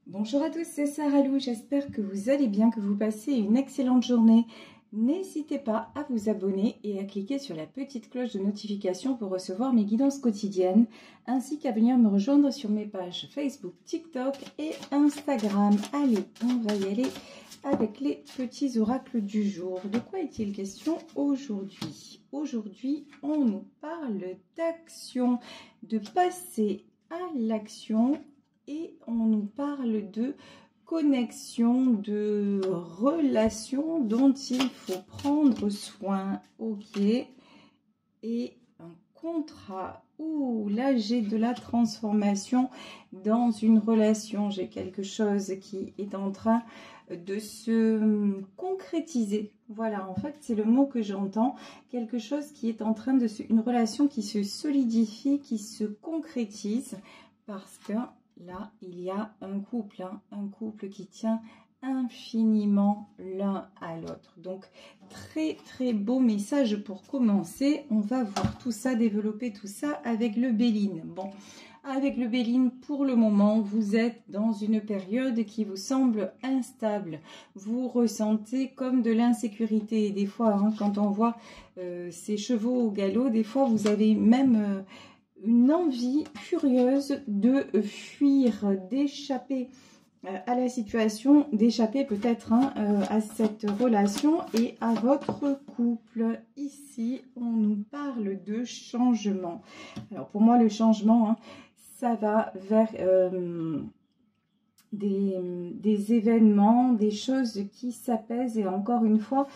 Bonjour à tous, c'est Sarah Lou, j'espère que vous allez bien, que vous passez une excellente journée. N'hésitez pas à vous abonner et à cliquer sur la petite cloche de notification pour recevoir mes guidances quotidiennes, ainsi qu'à venir me rejoindre sur mes pages Facebook, TikTok et Instagram. Allez, on va y aller avec les petits oracles du jour. De quoi est-il question aujourd'hui? Aujourd'hui, on nous parle d'action, de passer à l'action. Et on nous parle de connexion, de relation dont il faut prendre soin. Ok. Et un contrat. Ouh, là j'ai de la transformation dans une relation. J'ai quelque chose qui est en train de se concrétiser. Voilà, en fait, c'est le mot que j'entends. Quelque chose qui est en train de une relation qui se solidifie, qui se concrétise parce que là, il y a un couple qui tient infiniment l'un à l'autre. Donc, très, très beau message pour commencer. On va voir tout ça, développer tout ça avec le Béline. Bon, avec le Béline, pour le moment, vous êtes dans une période qui vous semble instable. Vous ressentez comme de l'insécurité. Et des fois, hein, quand on voit ces chevaux au galop, des fois, vous avez même... une envie furieuse de fuir, d'échapper à la situation, d'échapper peut-être à cette relation et à votre couple. Ici, on nous parle de changement. Alors pour moi, le changement, hein, ça va vers... des événements, des choses qui s'apaisent et encore une fois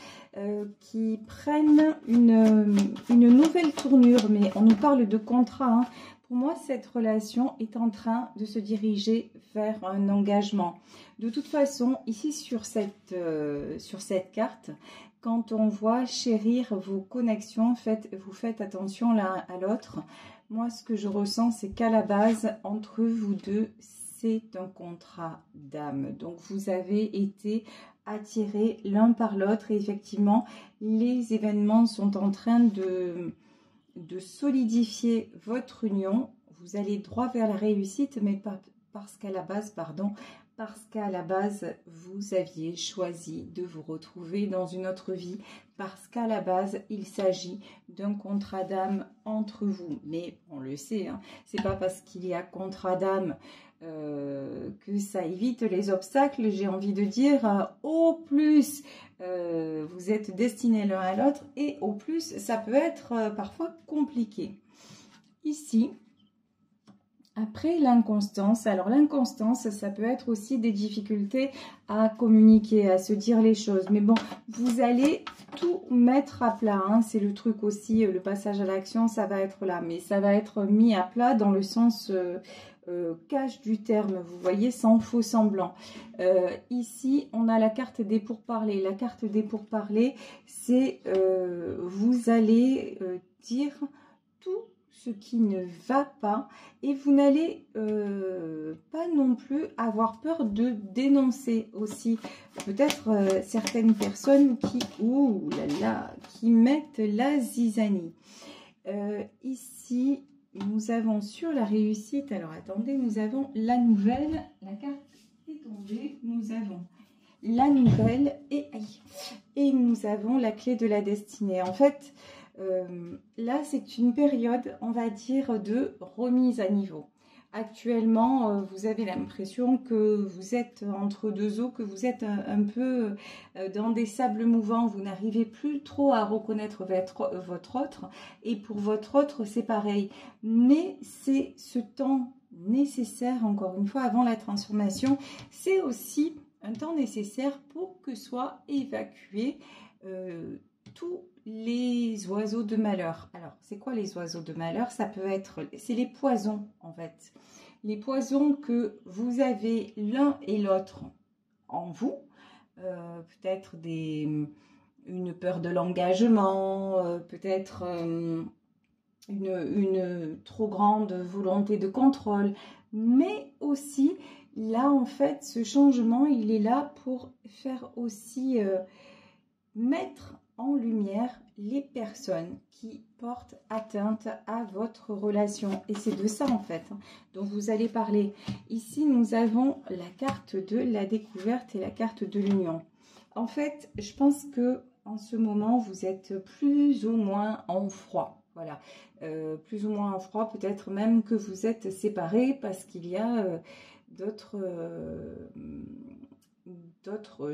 qui prennent une nouvelle tournure. Mais on nous parle de contrat. Hein. Pour moi, cette relation est en train de se diriger vers un engagement. De toute façon, ici sur cette carte, quand on voit chérir vos connexions, vous faites attention l'un à l'autre. Moi, ce que je ressens, c'est qu'à la base, entre vous deux, c'est un contrat d'âme. Donc, vous avez été attirés l'un par l'autre et effectivement, les événements sont en train de solidifier votre union. Vous allez droit vers la réussite, mais pas parce qu'à la base, parce qu'à la base, vous aviez choisi de vous retrouver dans une autre vie, parce qu'à la base, il s'agit d'un contrat d'âme entre vous. Mais on le sait, hein, c'est pas parce qu'il y a contrat d'âme que ça évite les obstacles. J'ai envie de dire, au plus vous êtes destinés l'un à l'autre et au plus ça peut être parfois compliqué. Ici, après l'inconstance, alors l'inconstance, ça peut être aussi des difficultés à communiquer, à se dire les choses. Mais bon, vous allez tout mettre à plat. Hein. C'est le truc aussi, le passage à l'action, ça va être là. Mais ça va être mis à plat dans le sens cash du terme, vous voyez, sans faux semblant. Ici, on a la carte des pourparlers. La carte des pourparlers, c'est vous allez dire tout ce qui ne va pas et vous n'allez pas non plus avoir peur de dénoncer aussi peut-être certaines personnes qui, ouh là là, qui mettent la zizanie. Ici, nous avons sur la réussite, alors attendez, nous avons la nouvelle, la carte est tombée, nous avons la nouvelle et nous avons la clé de la destinée. En fait, là, c'est une période, on va dire, de remise à niveau. Actuellement, vous avez l'impression que vous êtes entre deux eaux, que vous êtes un peu dans des sables mouvants. Vous n'arrivez plus trop à reconnaître votre autre. Et pour votre autre, c'est pareil. Mais c'est ce temps nécessaire, encore une fois, avant la transformation. C'est aussi un temps nécessaire pour que soient évacués tous les oiseaux de malheur. Alors, c'est quoi les oiseaux de malheur? Ça peut être, c'est les poisons en fait. Les poisons que vous avez l'un et l'autre en vous. Peut-être une peur de l'engagement, peut-être une trop grande volonté de contrôle. Mais aussi, là en fait, ce changement, il est là pour faire aussi mettre en lumière les personnes qui portent atteinte à votre relation. Et c'est de ça en fait dont vous allez parler. Ici, nous avons la carte de la découverte et la carte de l'union. En fait, je pense que en ce moment, vous êtes plus ou moins en froid. Voilà, plus ou moins en froid, peut-être même que vous êtes séparés parce qu'il y a d'autres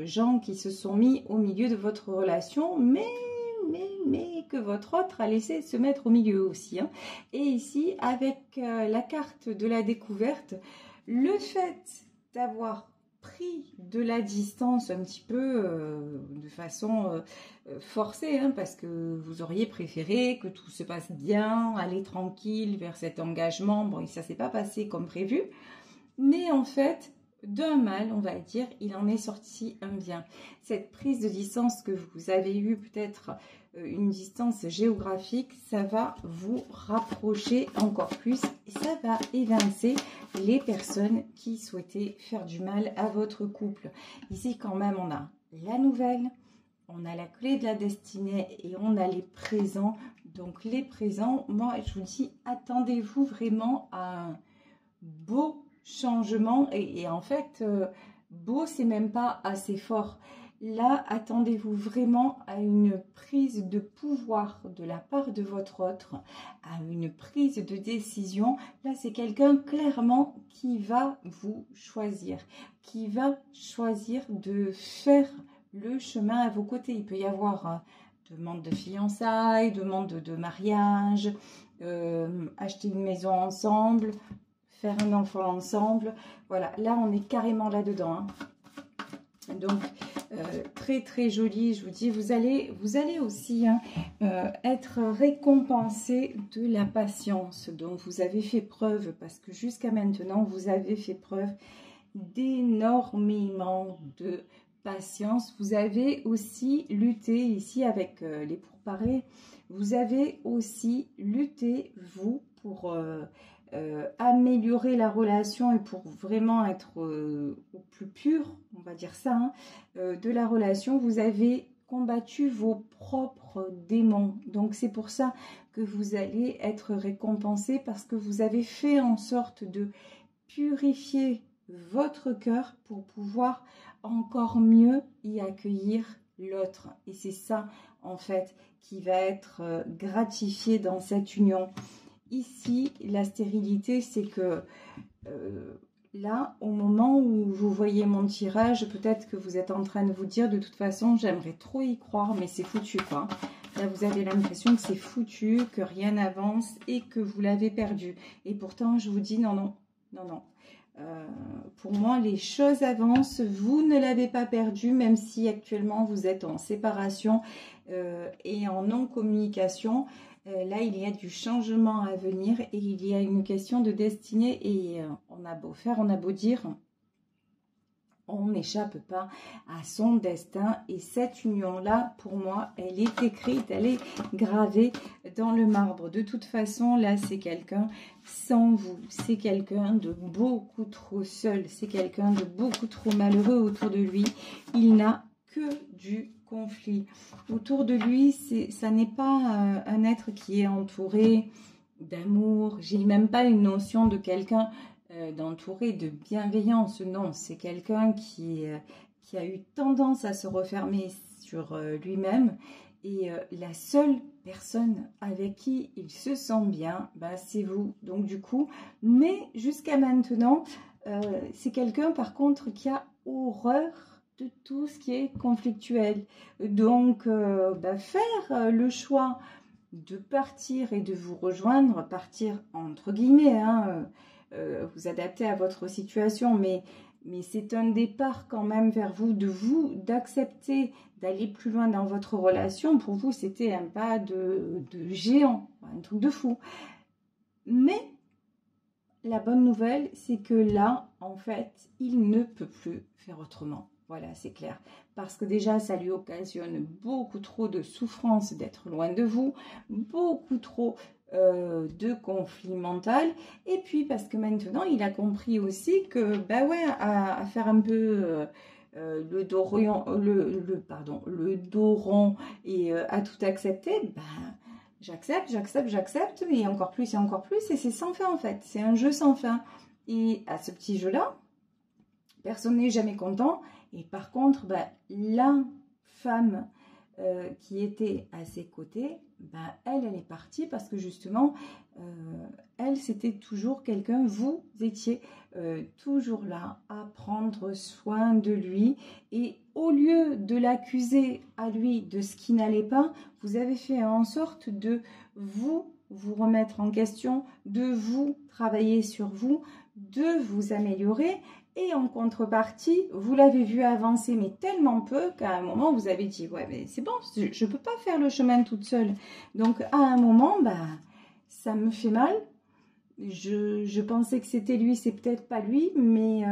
gens qui se sont mis au milieu de votre relation, mais que votre autre a laissé se mettre au milieu aussi. Hein. Et ici, avec la carte de la découverte, le fait d'avoir pris de la distance un petit peu de façon forcée, hein, parce que vous auriez préféré que tout se passe bien, aller tranquille vers cet engagement. Bon, et ça ne s'est pas passé comme prévu, mais en fait, d'un mal, on va dire, il en est sorti un bien. Cette prise de distance que vous avez eue, peut-être une distance géographique, ça va vous rapprocher encore plus et ça va évincer les personnes qui souhaitaient faire du mal à votre couple. Ici, quand même, on a la nouvelle, on a la clé de la destinée et on a les présents. Donc, les présents, moi, je vous dis, attendez-vous vraiment à un beau changement et en fait beau c'est même pas assez fort. Là, attendez-vous vraiment à une prise de pouvoir de la part de votre autre, à une prise de décision. Là, c'est quelqu'un clairement qui va vous choisir, qui va choisir de faire le chemin à vos côtés. Il peut y avoir demande de fiançailles, demande de mariage, acheter une maison ensemble, faire un enfant ensemble. Voilà, là on est carrément là-dedans. Hein. Donc, très très joli, je vous dis, vous allez aussi hein, être récompensé de la patience dont vous avez fait preuve, parce que jusqu'à maintenant, vous avez fait preuve d'énormément de patience. Vous avez aussi lutté ici avec les pourparlers, vous avez aussi lutté, vous, pour améliorer la relation et pour vraiment être au plus pur, on va dire ça, hein, de la relation. Vous avez combattu vos propres démons. Donc c'est pour ça que vous allez être récompensé, parce que vous avez fait en sorte de purifier votre cœur pour pouvoir encore mieux y accueillir l'autre. Et c'est ça en fait qui va être gratifié dans cette union. Ici, la stérilité, c'est que là, au moment où vous voyez mon tirage, peut-être que vous êtes en train de vous dire, de toute façon, j'aimerais trop y croire, mais c'est foutu, quoi. Là, vous avez l'impression que c'est foutu, que rien n'avance et que vous l'avez perdu. Et pourtant, je vous dis, non, non, non, non. Pour moi, les choses avancent. Vous ne l'avez pas perdu, même si actuellement, vous êtes en séparation et en non-communication. Là, il y a du changement à venir et il y a une question de destinée. Et on a beau faire, on a beau dire, on n'échappe pas à son destin. Et cette union-là, pour moi, elle est écrite, elle est gravée dans le marbre. De toute façon, là, c'est quelqu'un sans vous. C'est quelqu'un de beaucoup trop seul. C'est quelqu'un de beaucoup trop malheureux autour de lui. Il n'a que du conflit. Autour de lui, ça n'est pas un être qui est entouré d'amour. J'ai même pas une notion de quelqu'un d'entouré de bienveillance. Non, c'est quelqu'un qui a eu tendance à se refermer sur lui-même. Et la seule personne avec qui il se sent bien, bah, c'est vous. Donc du coup, mais jusqu'à maintenant, c'est quelqu'un par contre qui a horreur de tout ce qui est conflictuel. Donc, bah, faire le choix de partir et de vous rejoindre, partir entre guillemets, hein, vous adapter à votre situation, mais c'est un départ quand même vers vous, d'accepter d'aller plus loin dans votre relation. Pour vous, c'était un pas de géant, un truc de fou. Mais la bonne nouvelle, c'est que là, en fait, il ne peut plus faire autrement. Voilà, c'est clair. Parce que déjà, ça lui occasionne beaucoup trop de souffrance d'être loin de vous, beaucoup trop de conflit mental. Et puis, parce que maintenant, il a compris aussi que, bah ouais, à faire un peu le dos rond et à tout accepter, ben, j'accepte, et encore plus, et c'est sans fin en fait. C'est un jeu sans fin. Et à ce petit jeu-là, personne n'est jamais content. Et par contre, ben, la femme qui était à ses côtés, ben, elle est partie parce que justement, elle, c'était toujours quelqu'un, vous étiez toujours là à prendre soin de lui. Et au lieu de l'accuser à lui de ce qui n'allait pas, vous avez fait en sorte de vous remettre en question, de vous travailler sur vous, de vous améliorer. Et en contrepartie, vous l'avez vu avancer, mais tellement peu qu'à un moment, vous avez dit, ouais, mais c'est bon, je ne peux pas faire le chemin toute seule. Donc, à un moment, bah, ça me fait mal. Je pensais que c'était lui, c'est peut-être pas lui, mais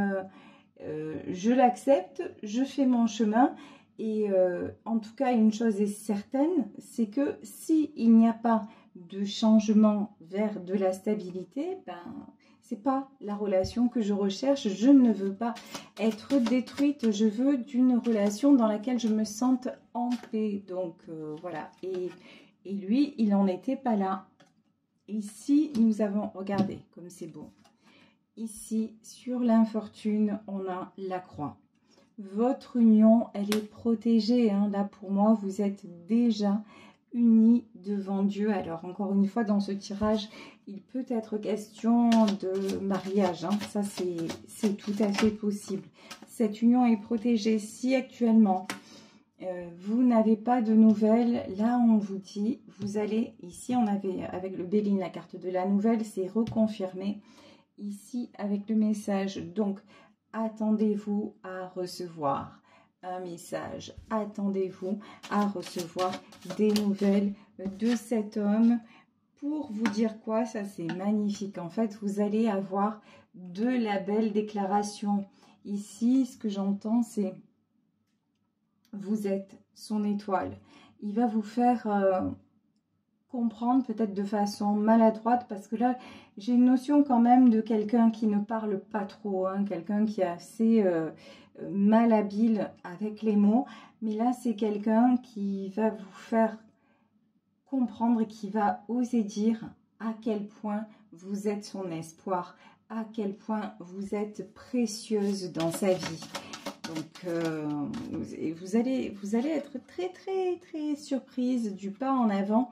je l'accepte, je fais mon chemin. Et en tout cas, une chose est certaine, c'est que s'il n'y a pas de changement vers de la stabilité, ben, c'est pas la relation que je recherche. Je ne veux pas être détruite. Je veux d'une relation dans laquelle je me sente en paix. Donc voilà. Et lui, il n'en était pas là. Ici, nous avons, regardez comme c'est beau. Ici, sur l'infortune, on a la croix. Votre union, elle est protégée. Hein. Là, pour moi, vous êtes déjà unis devant Dieu. Alors, encore une fois, dans ce tirage, il peut être question de mariage. Hein. Ça, c'est tout à fait possible. Cette union est protégée. Si actuellement, vous n'avez pas de nouvelles, là, on vous dit, vous allez, ici, on avait, avec le Béline, la carte de la nouvelle, c'est reconfirmé. Ici, avec le message, donc, attendez-vous à recevoir un message. Attendez-vous à recevoir des nouvelles de cet homme. Pour vous dire quoi? Ça, c'est magnifique. En fait, vous allez avoir de la belle déclaration. Ici, ce que j'entends, c'est vous êtes son étoile. Il va vous faire comprendre peut-être de façon maladroite, parce que là, j'ai une notion quand même de quelqu'un qui ne parle pas trop, hein, quelqu'un qui est assez malhabile avec les mots. Mais là, c'est quelqu'un qui va vous faire comprendre et qui va oser dire à quel point vous êtes son espoir, à quel point vous êtes précieuse dans sa vie. Donc, vous allez être très, très, très surprise du pas en avant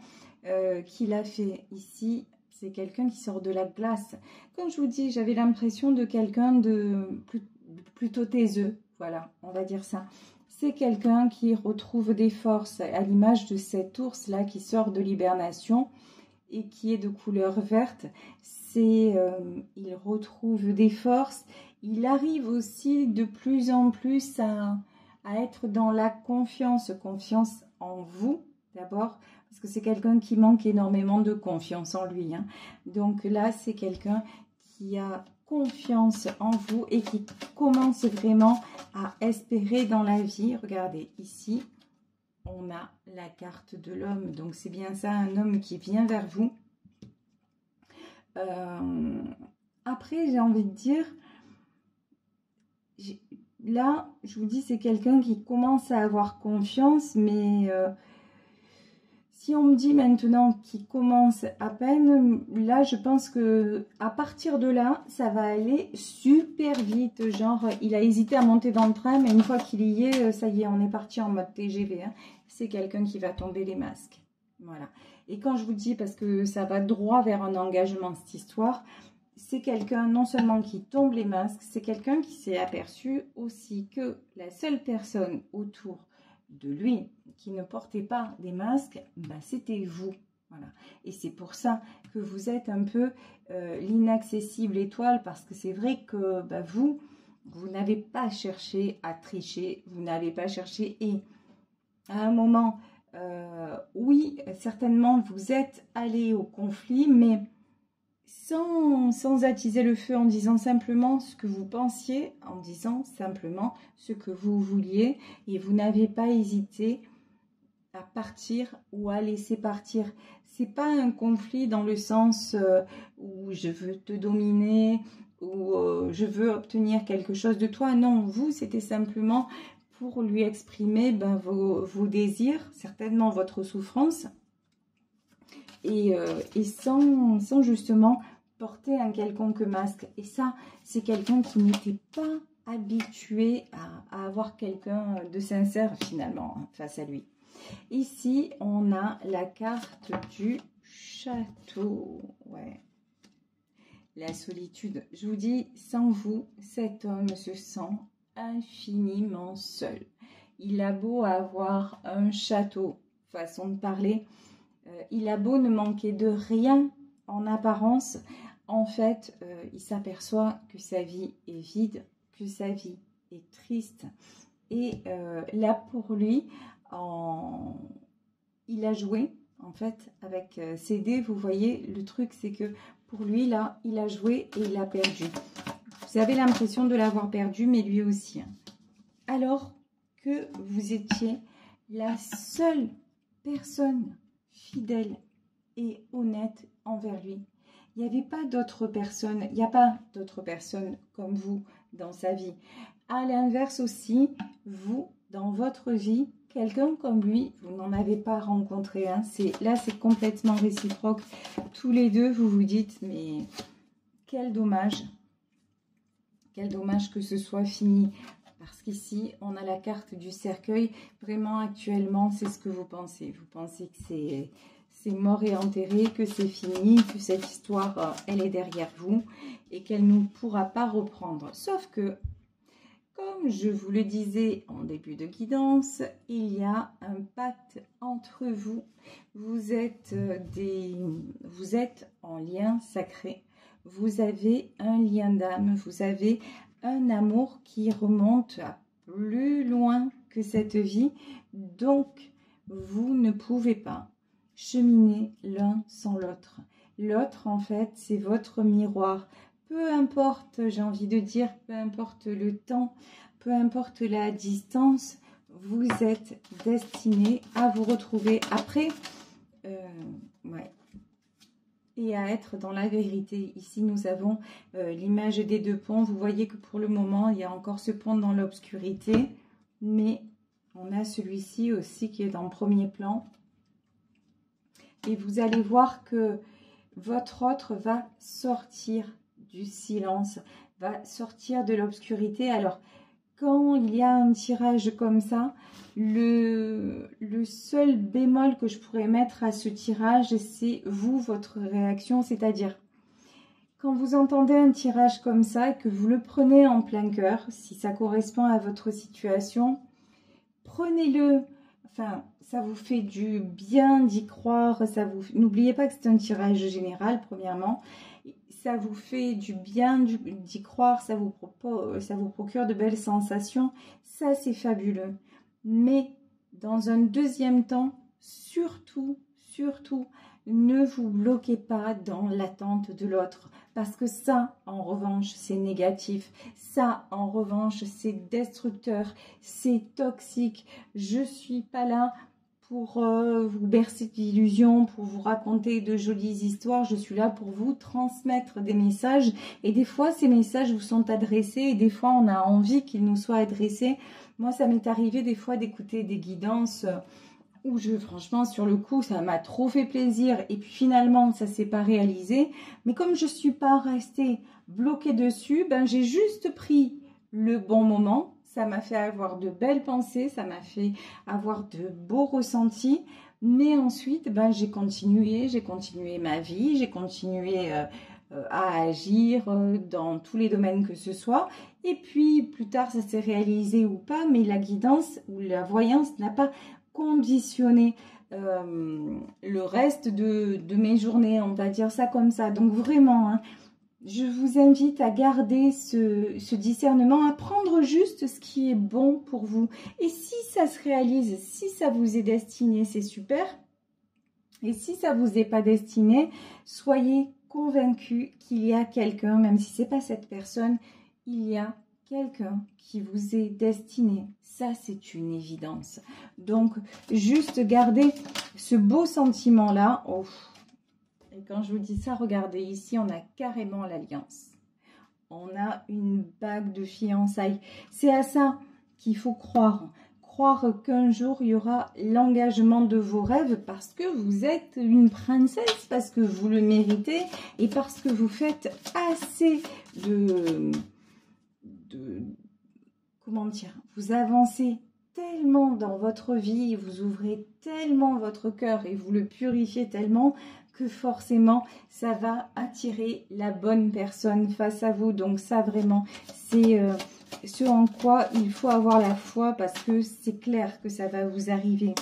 qu'il a fait ici. C'est quelqu'un qui sort de la glace. Comme je vous dis, j'avais l'impression de quelqu'un de plutôt taiseux. Voilà, on va dire ça. C'est quelqu'un qui retrouve des forces à l'image de cet ours-là qui sort de l'hibernation et qui est de couleur verte. Il retrouve des forces. Il arrive aussi de plus en plus à être dans la confiance en vous d'abord, parce que c'est quelqu'un qui manque énormément de confiance en lui. Hein. Donc là, c'est quelqu'un qui a confiance en vous et qui commence vraiment à espérer dans la vie. Regardez, ici, on a la carte de l'homme. Donc c'est bien ça, un homme qui vient vers vous. Après, j'ai envie de dire, là, je vous dis, c'est quelqu'un qui commence à avoir confiance, mais si on me dit maintenant qu'il commence à peine, là, je pense que à partir de là, ça va aller super vite. Genre, il a hésité à monter dans le train, mais une fois qu'il y est, ça y est, on est parti en mode TGV. Hein. C'est quelqu'un qui va tomber les masques. Voilà. Et quand je vous dis, parce que ça va droit vers un engagement, cette histoire, c'est quelqu'un non seulement qui tombe les masques, c'est quelqu'un qui s'est aperçu aussi que la seule personne autour de lui qui ne portait pas des masques, bah, c'était vous. Voilà. Et c'est pour ça que vous êtes un peu l'inaccessible étoile, parce que c'est vrai que bah, vous n'avez pas cherché à tricher, vous n'avez pas cherché, et à un moment, oui, certainement vous êtes allé au conflit, mais sans attiser le feu, en disant simplement ce que vous pensiez, en disant simplement ce que vous vouliez, et vous n'avez pas hésité à partir ou à laisser partir. C'est pas un conflit dans le sens où je veux te dominer, ou je veux obtenir quelque chose de toi. Non, vous, c'était simplement pour lui exprimer vos désirs, certainement votre souffrance, et sans justement porter un quelconque masque. Et ça, c'est quelqu'un qui n'était pas habitué à avoir quelqu'un de sincère finalement face à lui. Ici, on a la carte du château. Ouais. La solitude. Je vous dis, sans vous, cet homme se sent infiniment seul. Il a beau avoir un château, façon de parler, il a beau ne manquer de rien en apparence, en fait, il s'aperçoit que sa vie est vide, que sa vie est triste. Et là, pour lui, il a joué, en fait, avec ses dés. Vous voyez, le truc, c'est que pour lui, là, il a joué et il a perdu. Vous avez l'impression de l'avoir perdu, mais lui aussi. Alors que vous étiez la seule personne fidèle et honnête envers lui. Il n'y avait pas d'autres personnes, il n'y a pas d'autres personnes comme vous dans sa vie. À l'inverse aussi, vous, dans votre vie, quelqu'un comme lui, vous n'en avez pas rencontré un. Là, c'est complètement réciproque. Tous les deux, vous vous dites, mais quel dommage que ce soit fini. Parce qu'ici, on a la carte du cercueil. Vraiment, actuellement, c'est ce que vous pensez. Vous pensez que c'est mort et enterré, que c'est fini, que cette histoire, elle est derrière vous et qu'elle ne pourra pas reprendre. Sauf que, comme je vous le disais en début de guidance, il y a un pacte entre vous. Vous êtes en lien sacré. Vous avez un lien d'âme. Vous avez un amour qui remonte à plus loin que cette vie. Donc, vous ne pouvez pas cheminer l'un sans l'autre. L'autre, en fait, c'est votre miroir. Peu importe, j'ai envie de dire, peu importe le temps, peu importe la distance, vous êtes destiné à vous retrouver après, ouais, et à être dans la vérité. Ici, nous avons l'image des deux ponts. Vous voyez que pour le moment, il y a encore ce pont dans l'obscurité, mais on a celui-ci aussi qui est en premier plan. Et vous allez voir que votre autre va sortir du silence, va sortir de l'obscurité. Alors, quand il y a un tirage comme ça, le seul bémol que je pourrais mettre à ce tirage, c'est vous, votre réaction. C'est-à-dire, quand vous entendez un tirage comme ça et que vous le prenez en plein cœur, si ça correspond à votre situation, prenez-le. Enfin, ça vous fait du bien d'y croire. N'oubliez pas que c'est un tirage général, premièrement. Ça vous fait du bien d'y croire. Ça vous procure de belles sensations. Ça, c'est fabuleux. Mais dans un deuxième temps, surtout, ne vous bloquez pas dans l'attente de l'autre. Parce que ça, en revanche, c'est négatif. Ça, en revanche, c'est destructeur. C'est toxique. Je ne suis pas là pour vous bercer d'illusions, pour vous raconter de jolies histoires. Je suis là pour vous transmettre des messages. Et des fois, ces messages vous sont adressés. Et des fois, on a envie qu'ils nous soient adressés. Moi, ça m'est arrivé des fois d'écouter des guidances où franchement, sur le coup, ça m'a trop fait plaisir. Et puis finalement, ça ne s'est pas réalisé. Mais comme je ne suis pas restée bloquée dessus, j'ai juste pris le bon moment. Ça m'a fait avoir de belles pensées, ça m'a fait avoir de beaux ressentis. Mais ensuite, j'ai continué ma vie, j'ai continué à agir dans tous les domaines que ce soit. Et puis, plus tard, ça s'est réalisé ou pas, mais la guidance ou la voyance n'a pas conditionner le reste de mes journées, on va dire ça comme ça. Donc vraiment, hein, je vous invite à garder ce discernement, à prendre juste ce qui est bon pour vous. Et si ça se réalise, si ça vous est destiné, c'est super. Et si ça vous est pas destiné, soyez convaincus qu'il y a quelqu'un, même si c'est pas cette personne, il y a quelqu'un qui vous est destiné. Ça, c'est une évidence. Donc, juste gardez ce beau sentiment-là. Oh. Et quand je vous dis ça, regardez, ici, on a carrément l'alliance. on a une bague de fiançailles. C'est à ça qu'il faut croire. Croire qu'un jour, il y aura l'engagement de vos rêves parce que vous êtes une princesse, parce que vous le méritez et parce que vous faites assez comment dire, vous avancez tellement dans votre vie, vous ouvrez tellement votre cœur et vous le purifiez tellement que forcément, ça va attirer la bonne personne face à vous. Donc ça, vraiment, c'est ce en quoi il faut avoir la foi parce que c'est clair que ça va vous arriver.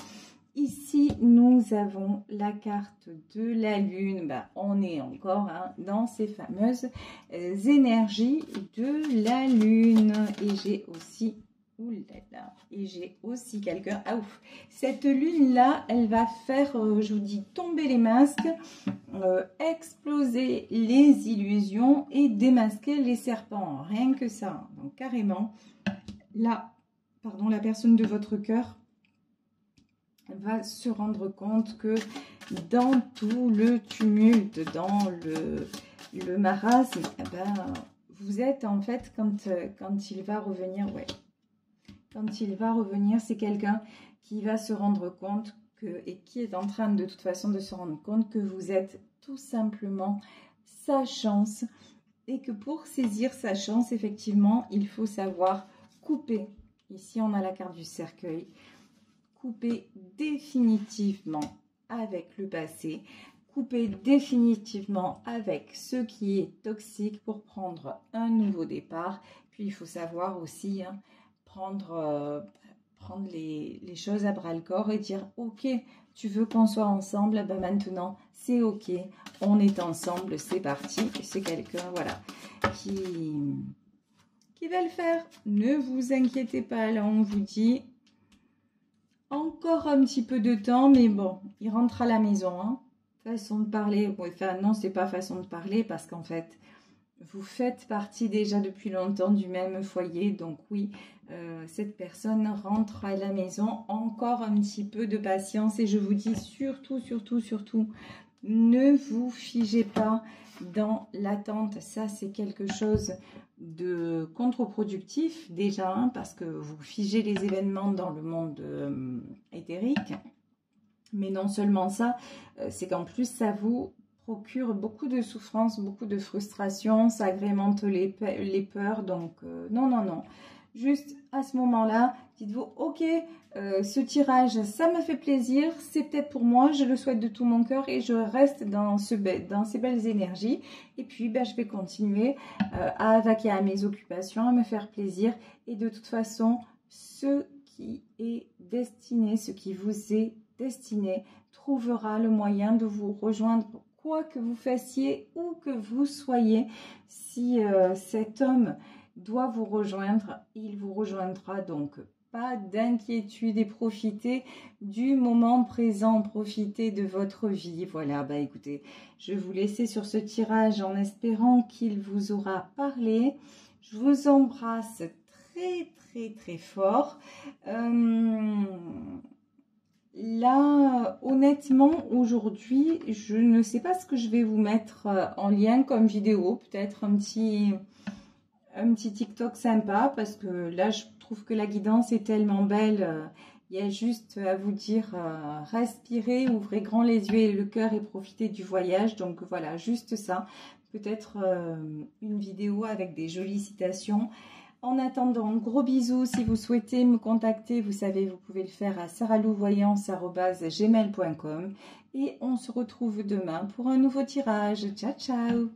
Ici, nous avons la carte de la lune. Bah, on est encore dans ces fameuses énergies de la lune. Et j'ai aussi... Oulala, et j'ai aussi quelqu'un. Ah ouf, cette lune là, elle va faire, je vous dis, tomber les masques, exploser les illusions et démasquer les serpents. Rien que ça. Donc carrément, là, pardon, la personne de votre cœur va se rendre compte que dans tout le tumulte, dans le marasme, eh ben, vous êtes en fait quand il va revenir, ouais. Quand il va revenir, c'est quelqu'un qui va se rendre compte que, et qui est en train de toute façon de se rendre compte que vous êtes tout simplement sa chance et que pour saisir sa chance, effectivement, il faut savoir couper. Ici, on a la carte du cercueil. Couper définitivement avec le passé. Couper définitivement avec ce qui est toxique pour prendre un nouveau départ. Puis, il faut savoir aussi... prendre les choses à bras-le-corps et dire ok, tu veux qu'on soit ensemble, ben maintenant c'est ok, on est ensemble, c'est parti. C'est quelqu'un, voilà, qui va le faire. Ne vous inquiétez pas, là on vous dit encore un petit peu de temps, mais bon, il rentre à la maison, hein. Façon de parler, ouais, enfin non, c'est pas façon de parler parce qu'en fait vous faites partie déjà depuis longtemps du même foyer, donc oui, cette personne rentre à la maison. Encore un petit peu de patience et je vous dis surtout, surtout, surtout, ne vous figez pas dans l'attente. Ça, c'est quelque chose de contre-productif déjà, hein, parce que vous figez les événements dans le monde éthérique. Mais non seulement ça, c'est qu'en plus, ça vous procure beaucoup de souffrance, beaucoup de frustration, ça agrémente les peurs, donc non, non, non. Juste à ce moment-là, dites-vous, ok, ce tirage, ça me fait plaisir, c'est peut-être pour moi, je le souhaite de tout mon cœur et je reste dans ces belles énergies. Et puis, ben, je vais continuer à vaquer à mes occupations, à me faire plaisir. Et de toute façon, ce qui est destiné, ce qui vous est destiné, trouvera le moyen de vous rejoindre, quoi que vous fassiez, où que vous soyez. Si cet homme doit vous rejoindre, il vous rejoindra. Donc pas d'inquiétude et profitez du moment présent, profitez de votre vie. Voilà, bah écoutez, je vais vous laisser sur ce tirage en espérant qu'il vous aura parlé. Je vous embrasse très très très fort. Là, honnêtement, aujourd'hui, je ne sais pas ce que je vais vous mettre en lien comme vidéo. Peut-être un petit TikTok sympa, parce que là, je trouve que la guidance est tellement belle. Il y a juste à vous dire, respirez, ouvrez grand les yeux et le cœur et profitez du voyage. Donc voilà, juste ça. Peut-être une vidéo avec des jolies citations. En attendant, gros bisous. Si vous souhaitez me contacter, vous savez, vous pouvez le faire à saralouvoyance@gmail.com. Et on se retrouve demain pour un nouveau tirage. Ciao, ciao!